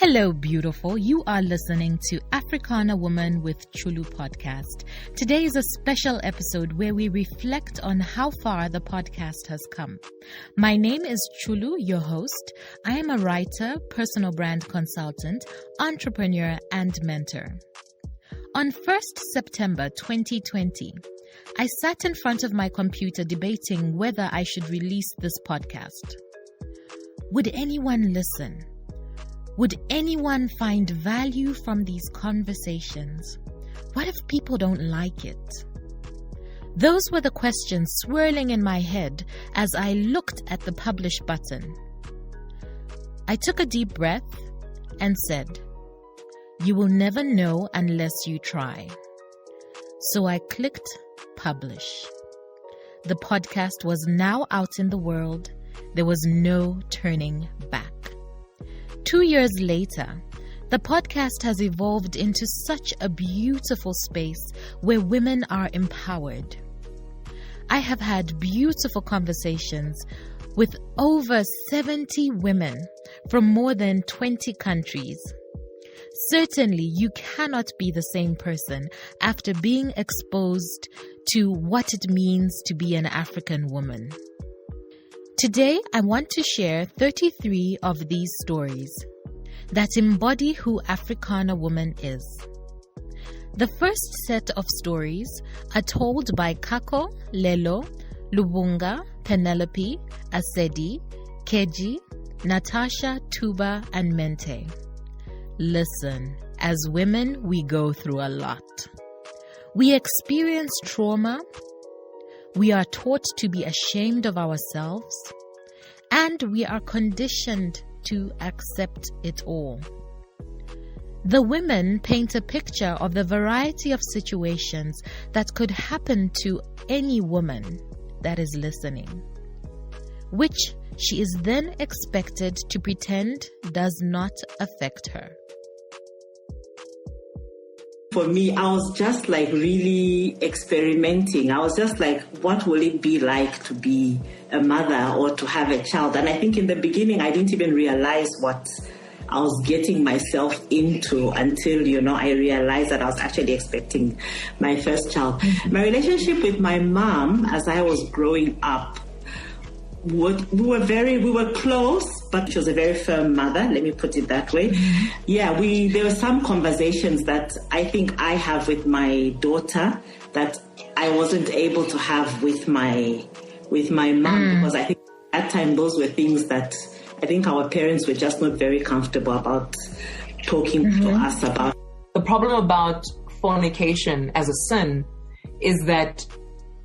Hello, beautiful. You are listening to Africana Woman with Chulu podcast. Today is a special episode where we reflect on how far the podcast has come. My name is Chulu, your host. I am a writer, personal brand consultant, entrepreneur, and mentor. On 1st September 2020, I sat in front of my computer debating whether I should release this podcast. Would anyone listen? Would anyone find value from these conversations? What if people don't like it? Those were the questions swirling in my head as I looked at the publish button. I took a deep breath and said, "You will never know unless you try." So I clicked publish. The podcast was now out in the world. There was no turning back. 2 years later, the podcast has evolved into such a beautiful space where women are empowered. I have had beautiful conversations with over 70 women from more than 20 countries. Certainly, you cannot be the same person after being exposed to what it means to be an African woman. Today, I want to share 33 of these stories that embody who Africana Woman is. The first set of stories are told by Kako, Lelo, Lubunga, Penelope, Asedi, Keji, Natasha, Tuba, and Mehntay. Listen, as women, we go through a lot. We experience trauma. We are taught to be ashamed of ourselves, and we are conditioned to accept it all. The women paint a picture of the variety of situations that could happen to any woman that is listening, which she is then expected to pretend does not affect her. For me, I was just really experimenting. I was just what will it be like to be a mother or to have a child? And I think in the beginning, I didn't even realize what I was getting myself into until, I realized that I was actually expecting my first child. My relationship with my mom as I was growing up, we were close, but she was a very firm mother, let me put it that way. Yeah, there were some conversations that I think I have with my daughter that I wasn't able to have with my mom, because I think at that time those were things that I think our parents were just not very comfortable about talking to us about. The problem about fornication as a sin is that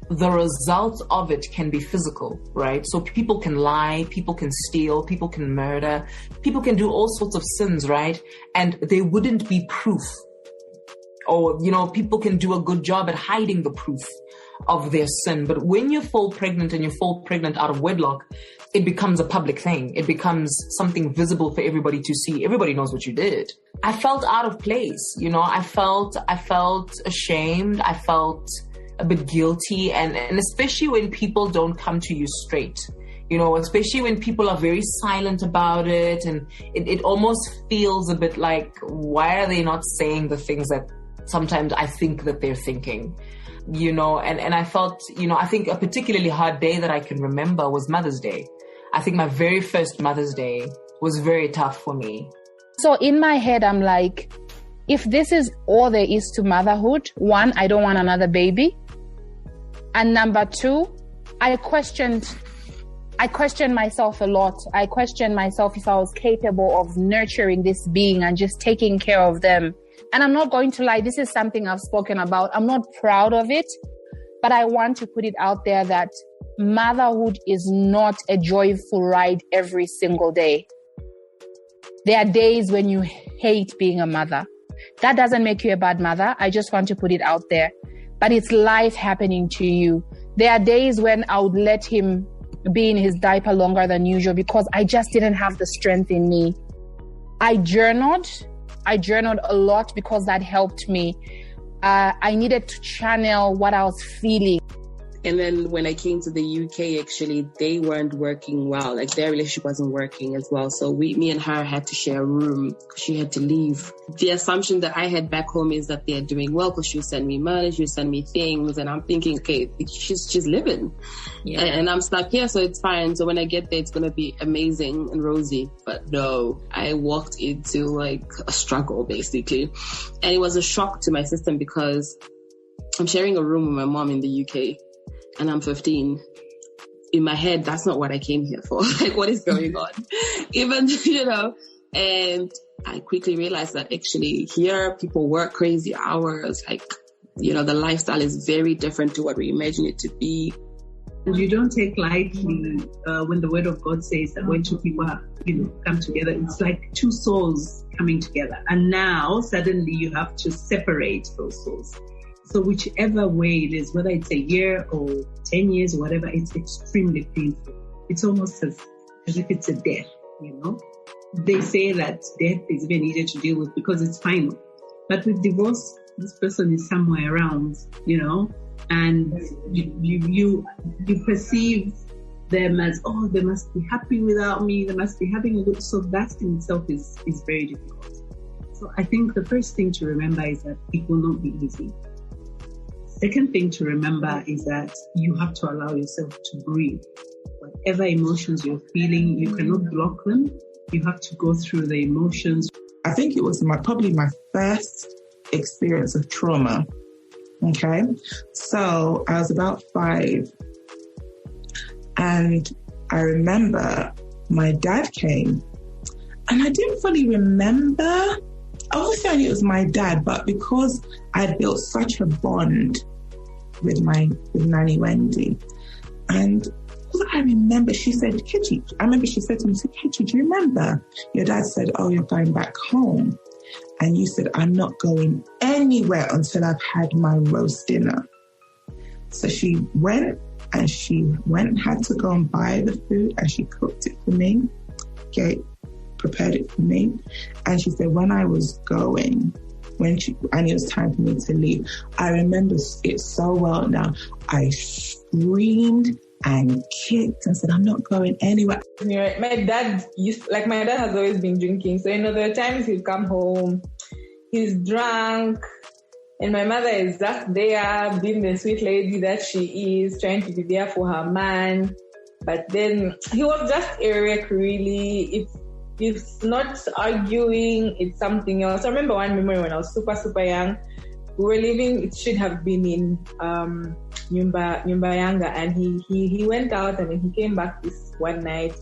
the result of it can be physical, right? So people can lie, people can steal, people can murder, people can do all sorts of sins, right? And there wouldn't be proof. Or, people can do a good job at hiding the proof of their sin. But when you fall pregnant and you fall pregnant out of wedlock, it becomes a public thing. It becomes something visible for everybody to see. Everybody knows what you did. I felt out of place, I felt ashamed. I felt a bit guilty, and especially when people don't come to you straight, especially when people are very silent about it, and it almost feels a bit like, why are they not saying the things that sometimes I think that they're thinking, and I felt, I think a particularly hard day that I can remember was Mother's Day. I think my very first Mother's Day was very tough for me. So in my head, I'm like, if this is all there is to motherhood, one, I don't want another baby. And number two, I questioned myself a lot. I questioned myself if I was capable of nurturing this being and just taking care of them. And I'm not going to lie, this is something I've spoken about. I'm not proud of it, but I want to put it out there that motherhood is not a joyful ride every single day. There are days when you hate being a mother. That doesn't make you a bad mother. I just want to put it out there. But it's life happening to you. There are days when I would let him be in his diaper longer than usual because I just didn't have the strength in me. I journaled a lot because that helped me. I needed to channel what I was feeling. And then when I came to the UK, actually, they weren't working well. Like, their relationship wasn't working as well. So me and her had to share a room. She had to leave. The assumption that I had back home is that they're doing well because she would send me money, she would send me things. And I'm thinking, okay, she's living. Yeah. And I'm stuck here, so it's fine. So when I get there, it's going to be amazing and rosy. But no, I walked into like a struggle, basically. And it was a shock to my system because I'm sharing a room with my mom in the UK. And I'm 15. In my head, that's not what I came here for. Like, what is going on? Even, and I quickly realized that actually here people work crazy hours. Like, the lifestyle is very different to what we imagine it to be. And you don't take lightly when the word of God says that when two people come together, it's like two souls coming together. And now suddenly you have to separate those souls. So whichever way it is, whether it's a year or 10 years or whatever, it's extremely painful. It's almost as if it's a death, They say that death is even easier to deal with because it's final. But with divorce, this person is somewhere around, and you perceive them as, oh, they must be happy without me, they must be having a good, so that in itself is very difficult. So I think the first thing to remember is that it will not be easy. Second thing to remember is that you have to allow yourself to breathe. Whatever emotions you're feeling, you cannot block them. You have to go through the emotions. I think it was probably my first experience of trauma. Okay. So I was about 5. And I remember my dad came and I didn't fully remember. Obviously I knew it was my dad, but because I had built such a bond with Nanny Wendy. And I remember she said, Keji, she said to me, Keji, do you remember? Your dad said, oh, you're going back home. And you said, I'm not going anywhere until I've had my roast dinner. So she went and had to go and buy the food and she cooked it for me. Okay, prepared it for me. And she said, when I was going, and it was time for me to leave, I remember it so well now. I screamed and kicked and said, I'm not going anywhere. My dad has always been drinking. So, there are times he'd come home, he's drunk, and my mother is just there, being the sweet lady that she is, trying to be there for her man. But then he was just a wreck, really. It's not arguing, it's something else. I remember one memory when I was super, super young. We were living, it should have been in Nyumba Yanga, and he went out and then he came back this one night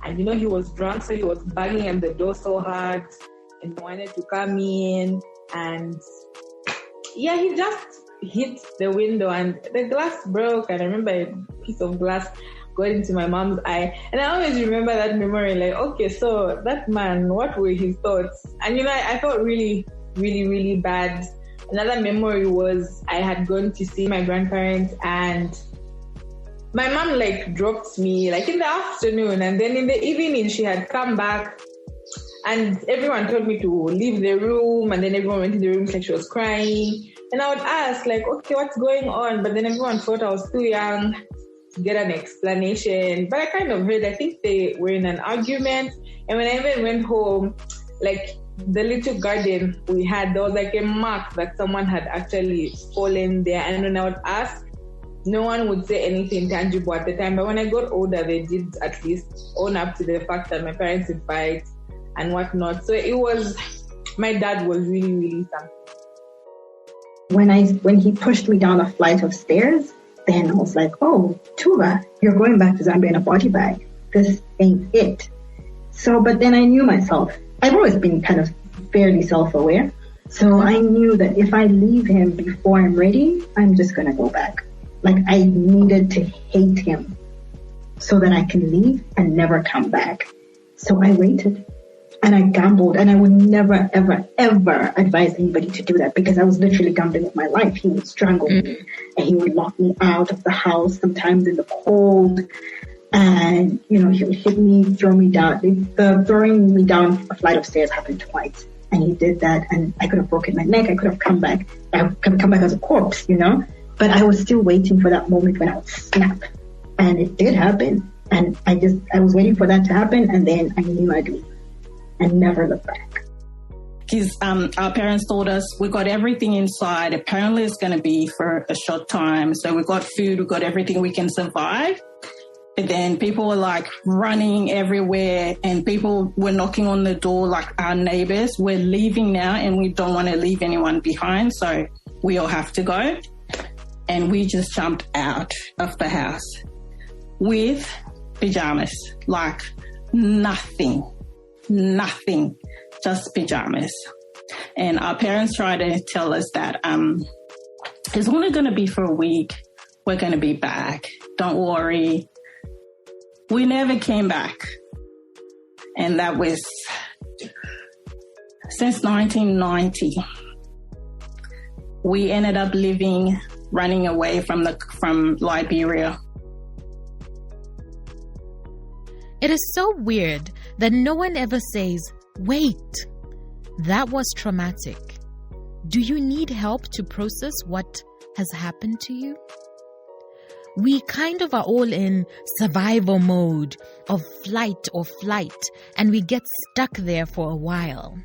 and he was drunk, so he was banging on the door so hard and wanted to come in, and he just hit the window and the glass broke, and I remember a piece of glass got into my mom's eye. And I always remember that memory, like, okay, so that man, what were his thoughts? And I felt really, really, really bad. Another memory was I had gone to see my grandparents and my mom dropped me in the afternoon, and then in the evening she had come back and everyone told me to leave the room, and then everyone went in the room like she was crying. And I would ask okay, what's going on? But then everyone thought I was too young to get an explanation. But I kind of heard, I think they were in an argument. And when I even went home, the little garden we had, there was a mark that someone had actually fallen there. And when I would ask, no one would say anything tangible at the time. But when I got older, they did at least own up to the fact that my parents would fight and whatnot. So my dad was really, really something. When he pushed me down a flight of stairs, then I was like, oh, Tuba, you're going back to Zambia in a body bag. This ain't it. So, but then I knew myself. I've always been kind of fairly self-aware. So I knew that if I leave him before I'm ready, I'm just going to go back. I needed to hate him so that I can leave and never come back. So I waited and I gambled, and I would never, ever, ever advise anybody to do that because I was literally gambling with my life. He would strangle me and he would lock me out of the house, sometimes in the cold. And, he would hit me, throw me down. The throwing me down a flight of stairs happened twice. And he did that, and I could have broken my neck. I could have come back. I could have come back as a corpse, But I was still waiting for that moment when I would snap. And it did happen. And I was waiting for that to happen, and then I knew I'd leave and never look back. Because our parents told us we got everything inside. Apparently it's going to be for a short time. So we got food, we got everything we can survive. But then people were like running everywhere, and people were knocking on the door like our neighbors. We're leaving now and we don't want to leave anyone behind. So we all have to go. And we just jumped out of the house with pajamas, like nothing, just pajamas. And our parents tried to tell us that it's only going to be for a week. We're going to be back. Don't worry. We never came back. And that was since 1990. We ended up running away from Liberia. It is so weird that no one ever says, wait, that was traumatic. Do you need help to process what has happened to you? We kind of are all in survival mode of flight or flight, and we get stuck there for a while.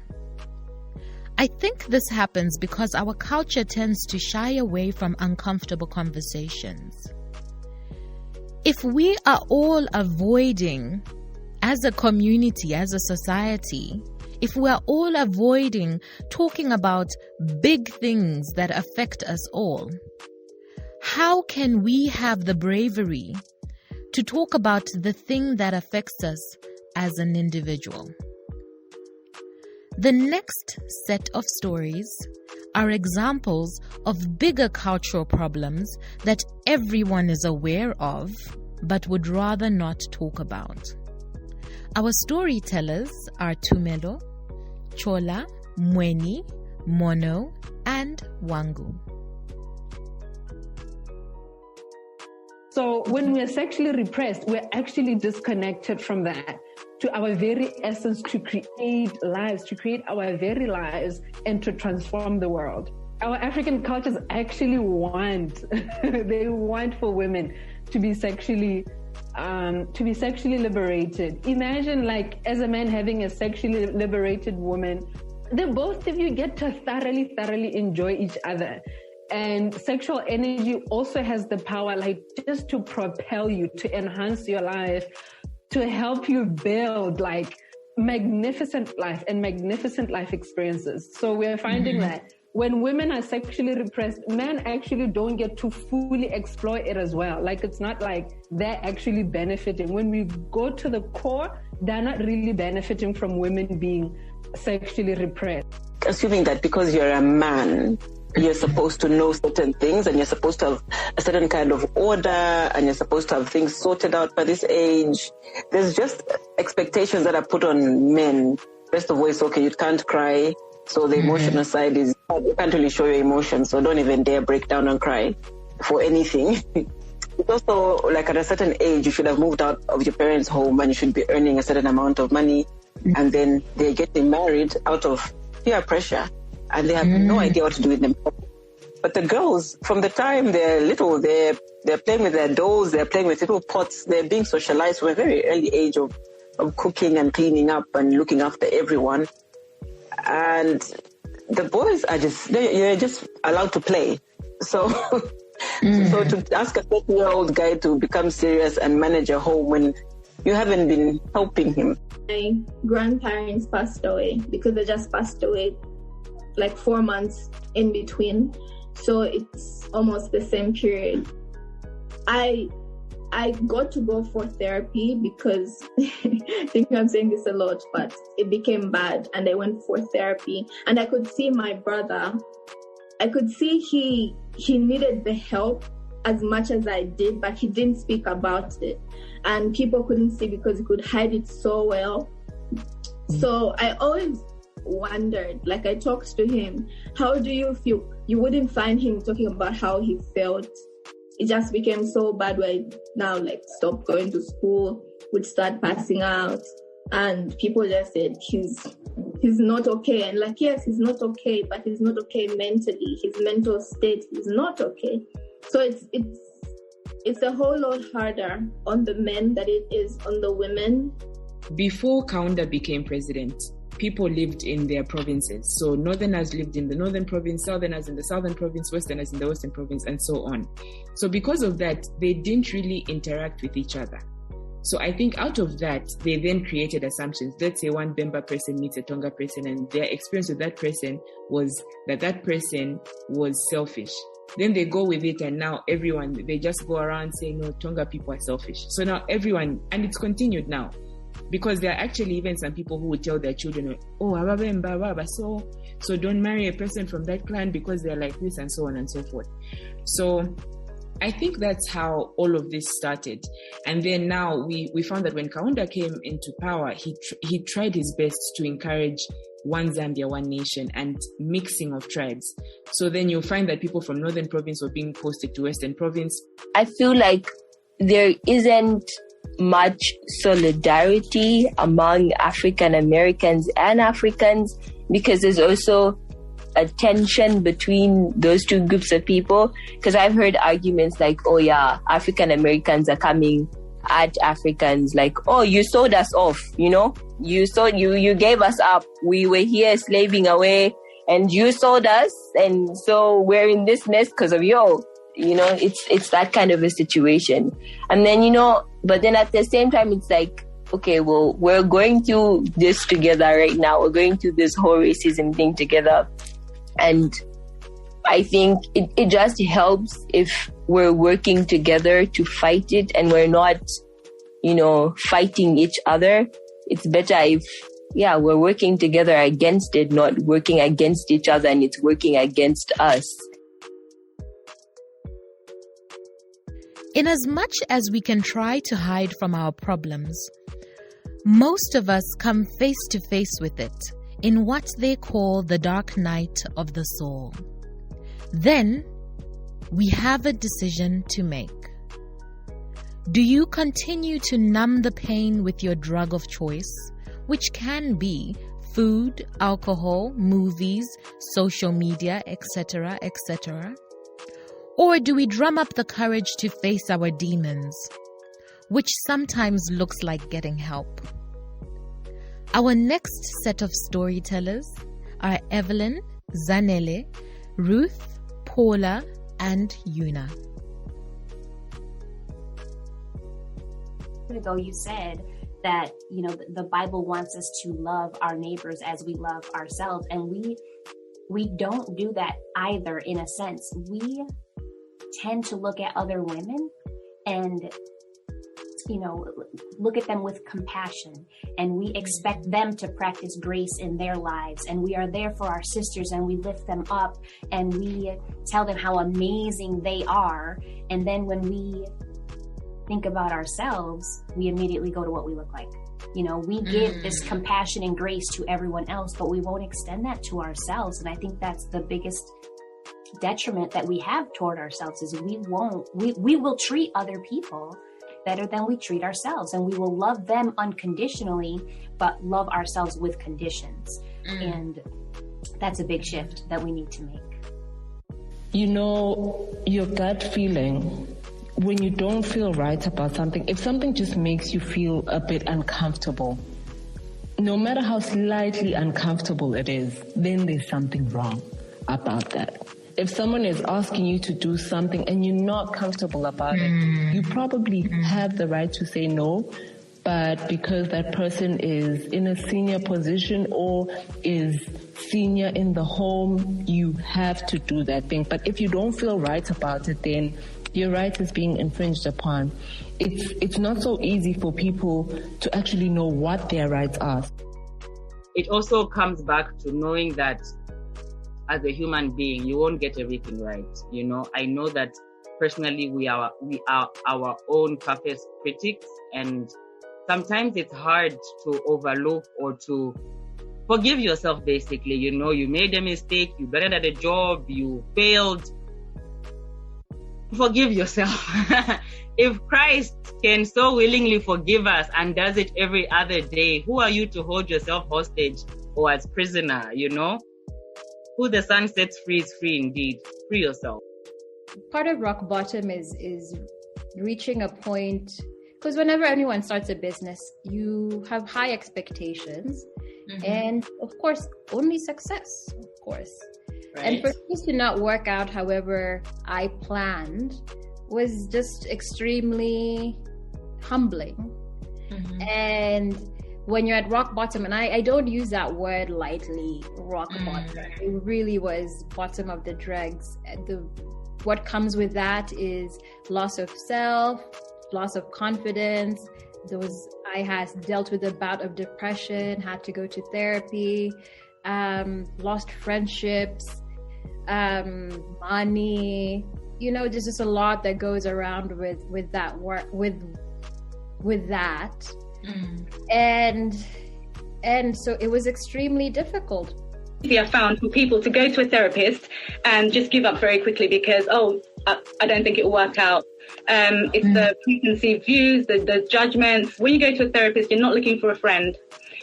I think this happens because our culture tends to shy away from uncomfortable conversations. If we are all avoiding, as a community, as a society, if we are all avoiding talking about big things that affect us all, how can we have the bravery to talk about the thing that affects us as an individual? The next set of stories are examples of bigger cultural problems that everyone is aware of but would rather not talk about. Our storytellers are Tumelo, Chola, Mweni, Moono, and Wangu. So when we are sexually repressed, we're actually disconnected from that, to our very essence, to create lives, to create our very lives and to transform the world. Our African cultures actually want, they want for women to be sexually liberated. Imagine, like, as a man having a sexually liberated woman, the both of you get to thoroughly enjoy each other. And sexual energy also has the power, like, just to propel you, to enhance your life, to help you build, like, magnificent life and magnificent life experiences. So we're finding that when women are sexually repressed, men actually don't get to fully explore it as well. Like, it's not like they're actually benefiting. When we go to the core, they're not really benefiting from women being sexually repressed. Assuming that because you're a man, you're supposed to know certain things and you're supposed to have a certain kind of order and you're supposed to have things sorted out by this age. There's just expectations that are put on men. First of all, it's okay, you can't cry. So the emotional side is, you can't really show your emotions. So don't even dare break down and cry for anything. It's also like at a certain age, you should have moved out of your parents' home and you should be earning a certain amount of money. And then they're getting married out of peer pressure. And they have no idea what to do with them. But the girls, from the time they're little, they're playing with their dolls, they're playing with little pots, they're being socialized from a very early age of cooking and cleaning up and looking after everyone. And the boys are you're just allowed to play. So, so to ask a 30-year-old guy to become serious and manage a home when you haven't been helping him. My grandparents passed away because they just passed away like 4 months in between. So it's almost the same period. I got to go for therapy because I think I'm saying this a lot, but it became bad and I went for therapy and I could see my brother. I could see he needed the help as much as I did, but he didn't speak about it. And people couldn't see because he could hide it so well. So I always wondered, like I talked to him, how do you feel? You wouldn't find him talking about how he felt. It just became so bad where now like stopped going to school, would start passing out, and people just said he's not okay. And like, yes, he's not okay, but he's not okay mentally. His mental state is not okay. So it's a whole lot harder on the men than it is on the women. Before Kaunda became president, people lived in their provinces. So Northerners lived in the Northern province, Southerners in the Southern province, Westerners in the Western province, and so on. So because of that, they didn't really interact with each other. So I think out of that, they then created assumptions. Let's say one Bemba person meets a Tonga person, and their experience with that person was that person was selfish. Then they go with it, and now they just go around saying, no, Tonga people are selfish. So now everyone, and it's continued now, because there are actually even some people who would tell their children, so don't marry a person from that clan because they're like this, and so on and so forth. So I think that's how all of this started. And then now we found that when Kaunda came into power, he tried his best to encourage one Zambia, one nation, and mixing of tribes. So then you'll find that people from Northern province were being posted to Western province. I feel like there isn't much solidarity among African Americans and Africans, because there's also a tension between those two groups of people. Because I've heard arguments like, oh yeah, African Americans are coming at Africans like, oh, you sold us off, you gave us up, we were here slaving away and you sold us, and so we're in this mess because of you. It's that kind of a situation. And then but then at the same time it's like, okay, well, we're going through this together right now, we're going through this whole racism thing together. And I think it just helps if we're working together to fight it, and we're not, fighting each other. It's better if, we're working together against it, not working against each other and it's working against us. In as much as we can try to hide from our problems, most of us come face to face with it in what they call the dark night of the soul. Then we have a decision to make. Do you continue to numb the pain with your drug of choice, which can be food, alcohol, movies, social media, etc., etc.? Or do we drum up the courage to face our demons, which sometimes looks like getting help? Our next set of storytellers are Evelyn, Zanelle, Ruth, Paula, and Yuna. Ago you said that the Bible wants us to love our neighbors as we love ourselves, and we don't do that either. In a sense, we tend to look at other women and look at them with compassion, and we expect them to practice grace in their lives, and we are there for our sisters, and we lift them up, and we tell them how amazing they are. And then when we think about ourselves, we immediately go to what we look like. We give this compassion and grace to everyone else, but we won't extend that to ourselves. And I think that's the biggest detriment that we have toward ourselves, is we will treat other people better than we treat ourselves, and we will love them unconditionally, but love ourselves with conditions. And that's a big shift that we need to make. Your gut feeling, when you don't feel right about something, if something just makes you feel a bit uncomfortable, no matter how slightly uncomfortable it is, then there's something wrong about that. If someone is asking you to do something and you're not comfortable about it, you probably have the right to say no, but because that person is in a senior position or is senior in the home, you have to do that thing. But if you don't feel right about it, then your right is being infringed upon. It's not so easy for people to actually know what their rights are. It also comes back to knowing that as a human being, you won't get everything right. I know that personally we are our own toughest critics, and sometimes it's hard to overlook or to forgive yourself, basically. You made a mistake, you got at a job, you failed. Forgive yourself. If Christ can so willingly forgive us and does it every other day, who are you to hold yourself hostage or as prisoner? Who the Son sets free is free indeed. Free yourself. part of rock bottom is reaching a point, because whenever anyone starts a business, you have high expectations, and of course, only success, of course. Right. And for things to not work out however I planned was just extremely humbling. And when you're at rock bottom, and I don't use that word lightly, rock bottom, it really was bottom of the dregs. What comes with that is loss of self, loss of confidence. I had dealt with a bout of depression, had to go to therapy, lost friendships, money. There's just a lot that goes around with that work, with that. And so it was extremely difficult. I found for people to go to a therapist and just give up very quickly because, I don't think it will work out. It's the preconceived views, the judgments. When you go to a therapist, you're not looking for a friend.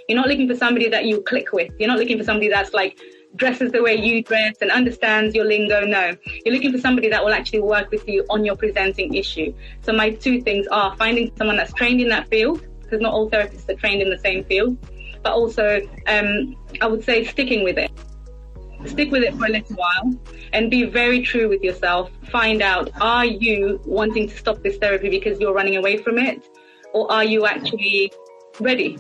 You're not looking for somebody that you click with. You're not looking for somebody that's like dresses the way you dress and understands your lingo. No, you're looking for somebody that will actually work with you on your presenting issue. So my two things are finding someone that's trained in that field, because not all therapists are trained in the same field, but also I would say sticking with it. Stick with it for a little while and be very true with yourself. Find out, are you wanting to stop this therapy because you're running away from it, or are you actually ready?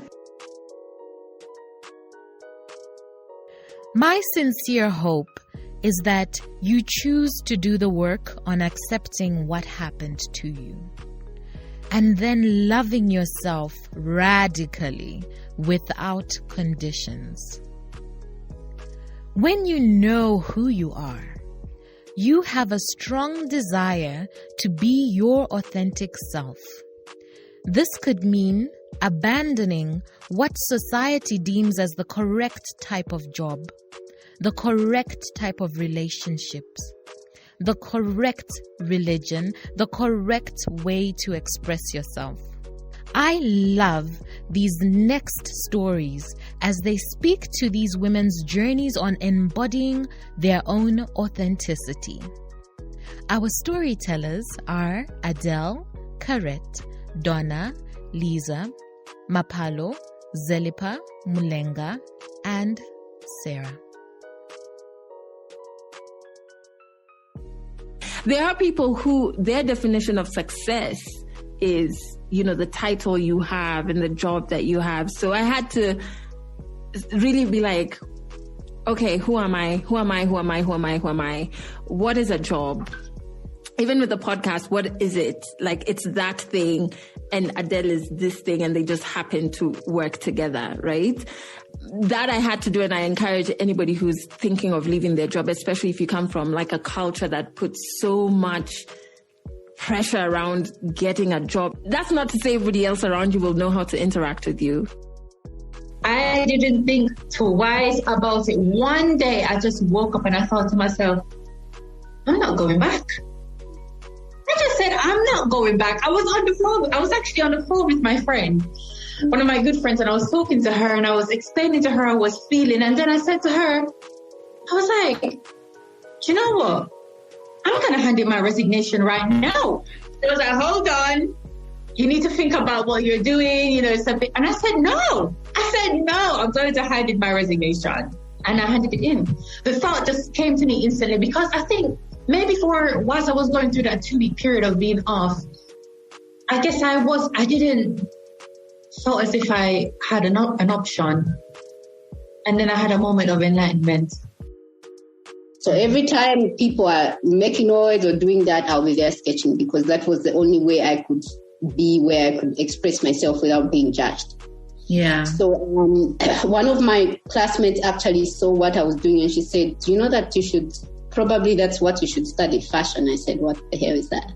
My sincere hope is that you choose to do the work on accepting what happened to you, and then loving yourself radically without conditions. When you know who you are, you have a strong desire to be your authentic self. This could mean abandoning what society deems as the correct type of job, the correct type of relationships, the correct religion, the correct way to express yourself. I love these next stories as they speak to these women's journeys on embodying their own authenticity. Our storytellers are Adelle, Karette, Donna, Liza, Mapalo, Zelipa, Mulenga, and Sara. There are people who their definition of success is, the title you have and the job that you have. So I had to really be like, okay, who am I? Who am I? Who am I? Who am I? Who am I? What is a job? Even with the podcast, what is it? Like, it's that thing and Adelle is this thing, and they just happen to work together, right? That I had to do, and I encourage anybody who's thinking of leaving their job, especially if you come from like a culture that puts so much pressure around getting a job. That's not to say everybody else around you will know how to interact with you. I didn't think twice about it. One day I just woke up and I thought to myself, I'm not going back. I just said, I'm not going back. I was actually on the phone with my friend, one of my good friends, and I was talking to her and I was explaining to her how I was feeling. And then I said to her, I was like, you know what? I'm going to hand in my resignation right now. She was like, hold on. You need to think about what you're doing, something. And I said, no. I'm going to hand in my resignation. And I handed it in. The thought just came to me instantly, because I think maybe whilst I was going through that 2-week period of being off, I guess I didn't feel as if I had an option. And then I had a moment of enlightenment. So every time people are making noise or doing that, I'll be there sketching, because that was the only way I could be where I could express myself without being judged. Yeah. So one of my classmates actually saw what I was doing, and she said, do you know that that's what you should study, fashion? I said, what the hell is that?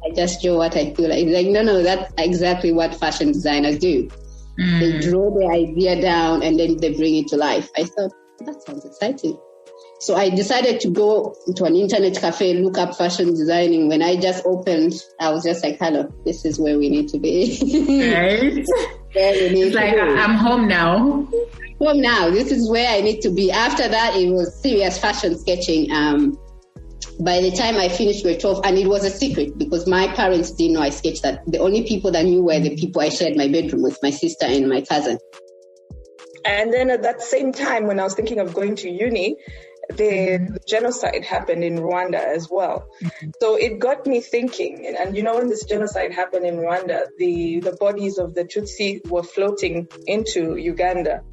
I just show what I feel like. He's like, no, that's exactly what fashion designers do. They draw the idea down and then they bring it to life. I thought, that sounds exciting. So I decided to go to an internet cafe, look up fashion designing. When I just opened, I was just like, hello, this is where we need to be. Right? It's like, I'm home now. This is where I need to be. After that, it was serious fashion sketching. By the time I finished grade 12, and it was a secret because my parents didn't know I sketched that. The only people that knew were the people I shared my bedroom with, my sister and my cousin. And then at that same time, when I was thinking of going to uni, the genocide happened in Rwanda as well. So it got me thinking, and you know, when this genocide happened in Rwanda, the bodies of the Tutsi were floating into Uganda.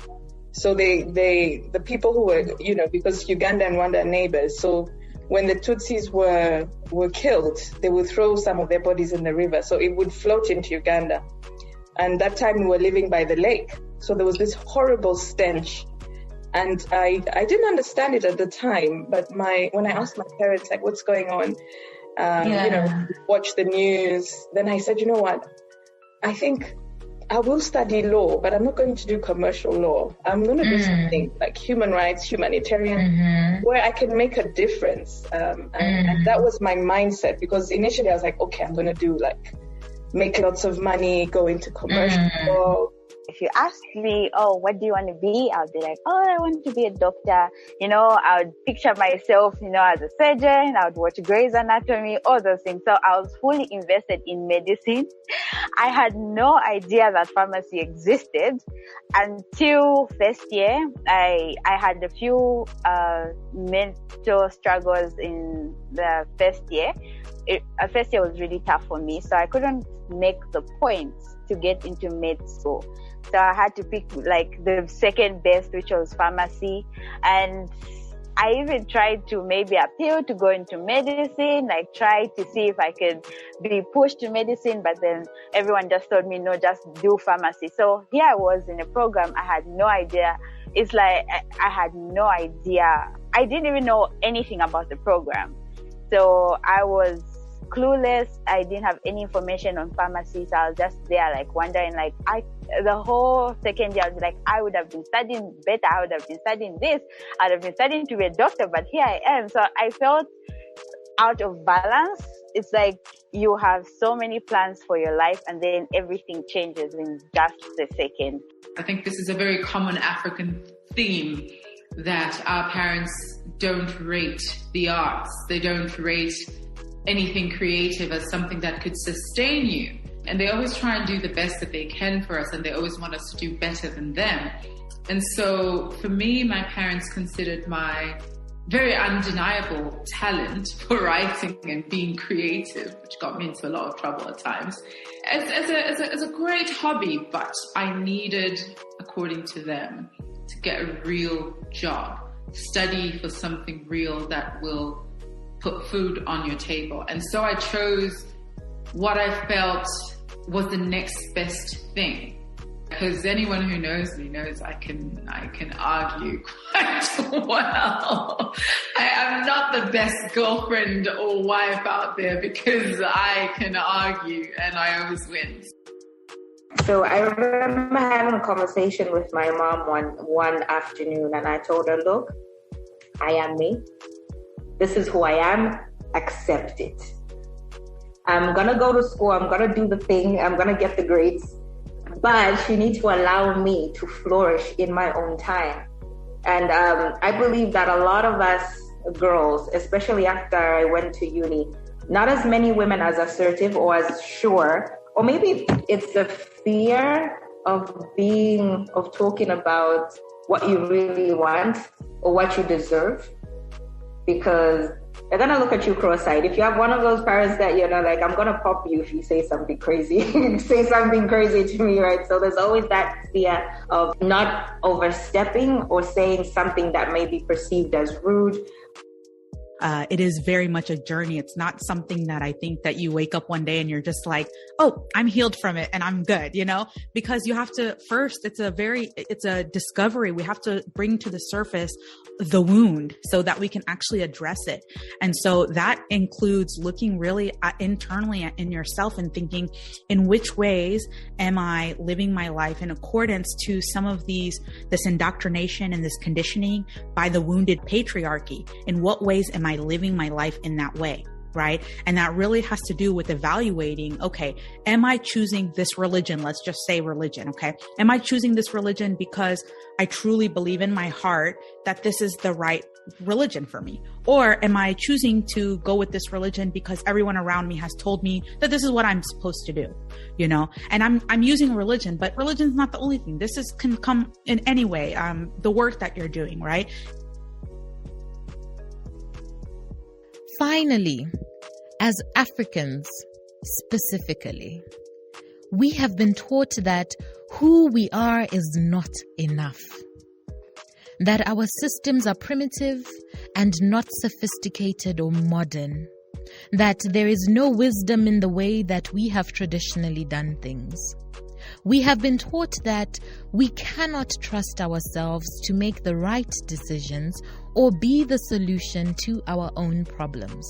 So the people who were, you know, because Uganda and Rwanda are neighbors, so when the Tutsis were killed, they would throw some of their bodies in the river, so it would float into Uganda. And that time we were living by the lake, so there was this horrible stench. And I didn't understand it at the time, but when I asked my parents, like, what's going on, you know, watch the news, then I said, you know what, I think I will study law, but I'm not going to do commercial law. I'm going to do something like human rights, humanitarian, where I can make a difference. And that was my mindset, because initially I was like, okay, I'm going to do like, make lots of money, go into commercial law. If you ask me, oh, what do you want to be? I'll be like, oh, I want to be a doctor. You know, I would picture myself, you know, as a surgeon. I would watch Grey's Anatomy, all those things. So I was fully invested in medicine. I had no idea that pharmacy existed until first year. I had a few mental struggles in the first year. First year was really tough for me, so I couldn't make the points to get into med school. So I had to pick like the second best, which was pharmacy. And I even tried to maybe appeal to go into medicine, like try to see if I could be pushed to medicine, but then everyone just told me, no, just do pharmacy. So here I was in a program, I had no idea. It's like, I had no idea. I didn't even know anything about the program. So I was clueless. I didn't have any information on pharmacy. So I was just there like wondering, like the whole second year I was like, I would have been studying better. I would have been studying this. I would have been studying to be a doctor, but here I am. So I felt out of balance. It's like you have so many plans for your life and then everything changes in just a second. I think this is a very common African theme, that our parents don't rate the arts. They don't rate anything creative as something that could sustain you. And they always try and do the best that they can for us, and they always want us to do better than them. And so for me, my parents considered my very undeniable talent for writing and being creative, which got me into a lot of trouble at times, as a great hobby, but I needed, according to them, to get a real job, study for something real that will put food on your table. And so I chose what I felt was the next best thing. Because anyone who knows me knows I can argue quite well. I am not the best girlfriend or wife out there because I can argue and I always win. So I remember having a conversation with my mom one afternoon, and I told her, look, I am me. This is who I am. Accept it. I'm going to go to school. I'm going to do the thing. I'm going to get the grades. But you need to allow me to flourish in my own time. And I believe that a lot of us girls, especially after I went to uni, not as many women as assertive or as sure, or maybe it's the fear of talking about what you really want or what you deserve, because they're going to look at you cross-eyed. If you have one of those parents that, you know, like, I'm going to pop you if you say something crazy, say something crazy to me, right? So there's always that fear of not overstepping or saying something that may be perceived as rude. It is very much a journey. It's not something that I think that you wake up one day and you're just like, oh, I'm healed from it and I'm good, you know, because you have to first, it's a discovery. We have to bring to the surface the wound so that we can actually address it. And so that includes looking really internally in yourself and thinking, in which ways am I living my life in accordance to some of this indoctrination and this conditioning by the wounded patriarchy? In what ways am I living my life in that way? Right. And that really has to do with evaluating, okay, am I choosing this religion? Let's just say religion. Okay. Am I choosing this religion because I truly believe in my heart that this is the right religion for me? Or am I choosing to go with this religion because everyone around me has told me that this is what I'm supposed to do, you know? And I'm using religion, but religion is not the only thing. This can come in any way. The work that you're doing, right? Finally, as Africans specifically, we have been taught that who we are is not enough. That our systems are primitive and not sophisticated or modern. That there is no wisdom in the way that we have traditionally done things. We have been taught that we cannot trust ourselves to make the right decisions or be the solution to our own problems.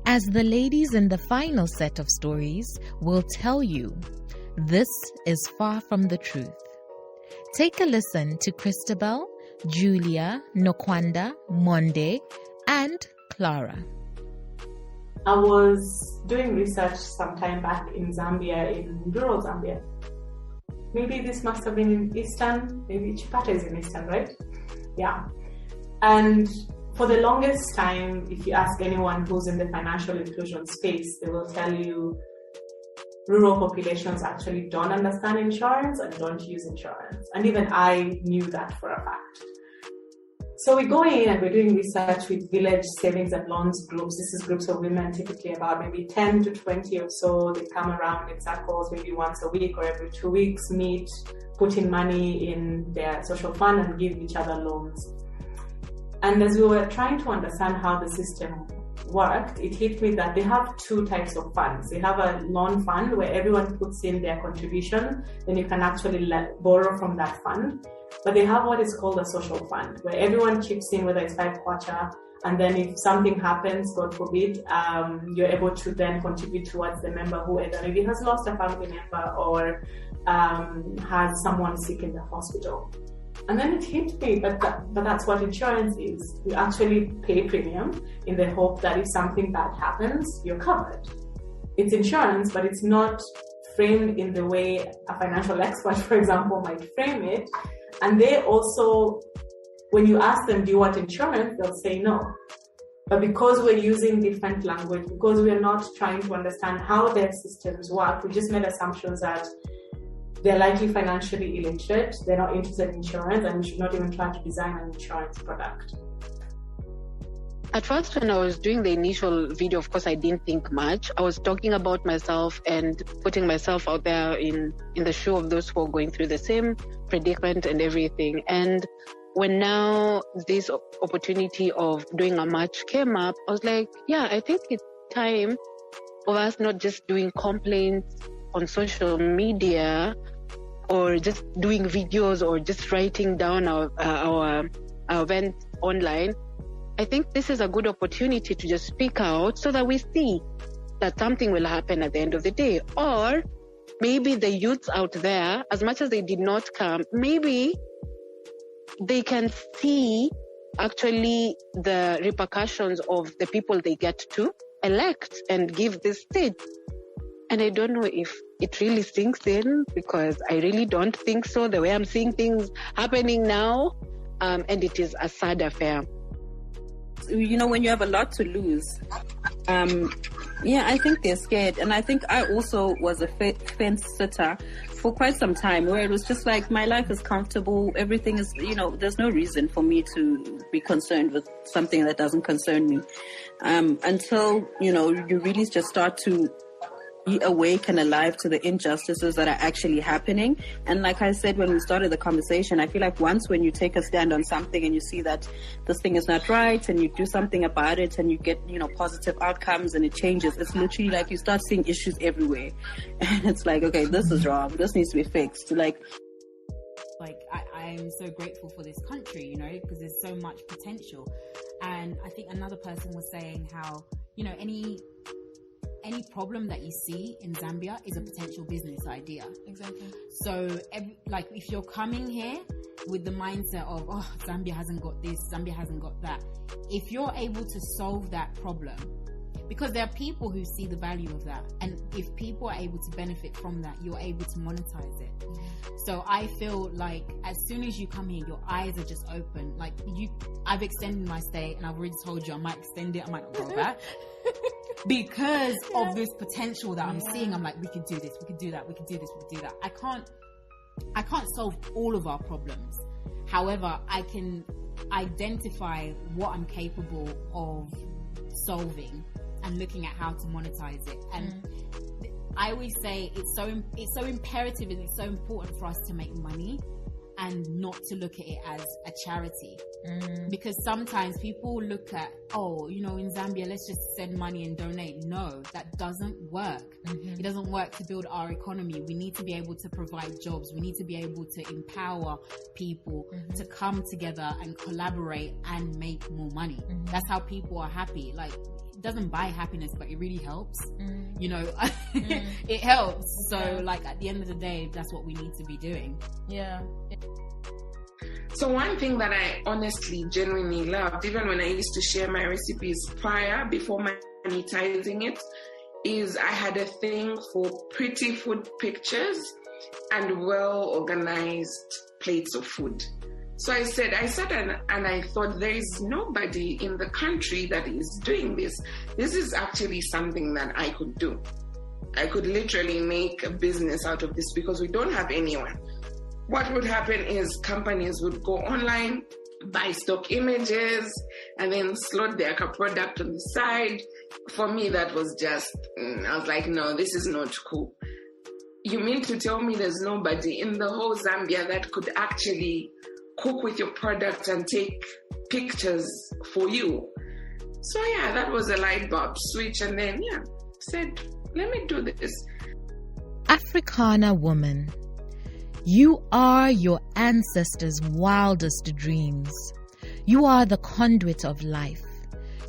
As the ladies in the final set of stories will tell you, this is far from the truth. Take a listen to Christabel, Julia, Nokwanda, Monde, and Clara. I was doing research sometime back in Zambia, in rural Zambia. Maybe this must have been in Eastern, maybe Chipata is in Eastern, right? Yeah. And for the longest time, if you ask anyone who's in the financial inclusion space, they will tell you rural populations actually don't understand insurance and don't use insurance. And even I knew that for a fact. So we go in and we're doing research with village savings and loans groups. This is groups of women, typically about maybe 10 to 20 or so. They come around in circles, maybe once a week or every 2 weeks, meet, put in money in their social fund and give each other loans. And as we were trying to understand how the system worked, it hit me that they have two types of funds. They have a loan fund where everyone puts in their contribution, then you can actually borrow from that fund. But they have what is called a social fund, where everyone chips in, whether it's 5 kwacha, and then if something happens, God forbid, you're able to then contribute towards the member who either maybe has lost a family member or has someone sick in the hospital. And then it hit me, but that's what insurance is. You actually pay premium in the hope that if something bad happens, you're covered. It's insurance, but it's not framed in the way a financial expert, for example, might frame it. And they also, when you ask them, do you want insurance? They'll say no. But because we're using different language, because we're not trying to understand how their systems work, we just made assumptions that they're likely financially illiterate, they're not interested in insurance, and we should not even try to design an insurance product. At first, when I was doing the initial video, of course, I didn't think much. I was talking about myself and putting myself out there in the shoe of those who are going through the same predicament and everything. And when now this opportunity of doing a match came up, I was like, yeah, I think it's time of us not just doing complaints on social media or just doing videos or just writing down our events online. I think this is a good opportunity to just speak out so that we see that something will happen at the end of the day. Or maybe the youths out there, as much as they did not come, maybe they can see actually the repercussions of the people they get to elect and give this stage. And I don't know if it really sinks in, because I really don't think so, the way I'm seeing things happening now. And it is a sad affair. You know, when you have a lot to lose, I think they're scared. And I think I also was a fence sitter for quite some time, where it was just like, my life is comfortable, everything is, there's no reason for me to be concerned with something that doesn't concern me. Until, you really just start to be awake and alive to the injustices that are actually happening. And like I said when we started the conversation, I feel like once when you take a stand on something and you see that this thing is not right and you do something about it and you get, positive outcomes and it changes, it's literally like you start seeing issues everywhere. And it's like, okay, this is wrong. This needs to be fixed. I'm so grateful for this country, because there's so much potential. And I think another person was saying how, any problem that you see in Zambia is a potential business idea. Exactly. So, if you're coming here with the mindset of, Zambia hasn't got this, Zambia hasn't got that, if you're able to solve that problem, because there are people who see the value of that, and if people are able to benefit from that, you're able to monetize it. So I feel like as soon as you come here, your eyes are just open. Like I've extended my stay, and I've already told you I might extend it, I might not go back. Because of this potential that I'm seeing. I'm like, we could do this, we could do that, we could do this, we could do that. I can't solve all of our problems. However, I can identify what I'm capable of solving and looking at how to monetize it. And I always say it's so imperative and it's so important for us to make money and not to look at it as a charity. Because sometimes people look at, in Zambia, let's just send money and donate. No, that doesn't work. It doesn't work to build our economy. We need to be able to provide jobs. We need to be able to empower people to come together and collaborate and make more money. That's how people are happy. Like, it doesn't buy happiness, but it really helps. It helps. So like at the end of the day, that's what we need to be doing. So one thing that I honestly genuinely loved, even when I used to share my recipes before monetizing it, is I had a thing for pretty food pictures and well organized plates of food. So I sat and I thought, there is nobody in the country that is doing this. This is actually something that I could do. I could literally make a business out of this because we don't have anyone. What would happen is companies would go online, buy stock images, and then slot their product on the side. For me, that was just, I was like, no, this is not cool. You mean to tell me there's nobody in the whole Zambia that could actually cook with your product and take pictures for you? So yeah, that was a light bulb switch, and then said, let me do this. Africana Woman, you are your ancestors' wildest dreams. You are the conduit of life.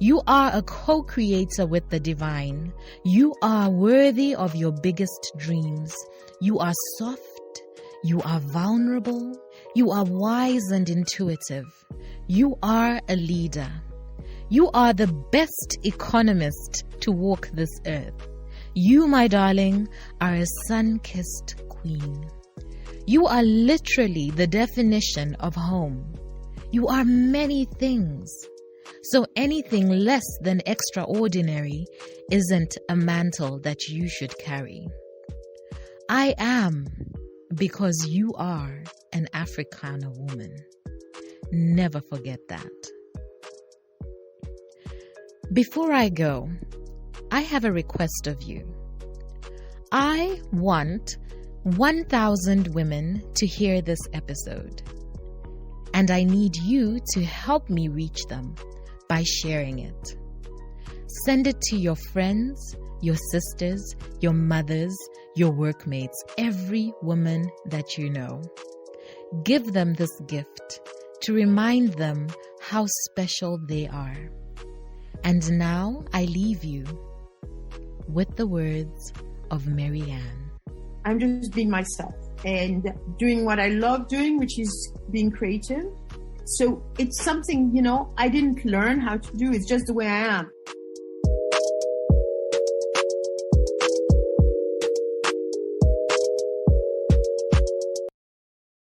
You are a co-creator with the divine. You are worthy of your biggest dreams. You are soft. You are vulnerable. You are wise and intuitive. You are a leader. You are the best economist to walk this earth. You, my darling, are a sun-kissed queen. You are literally the definition of home. You are many things. So anything less than extraordinary isn't a mantle that you should carry. I am because you are an Africana woman. Never forget that. Before I go, I have a request of you. I want 1,000 women to hear this episode, and I need you to help me reach them by sharing it. Send it to your friends, your sisters, your mothers, your workmates, every woman that you know. Give them this gift to remind them how special they are. And now I leave you with the words of Marianne. I'm just being myself and doing what I love doing, which is being creative. So it's something, I didn't learn how to do. It's just the way I am.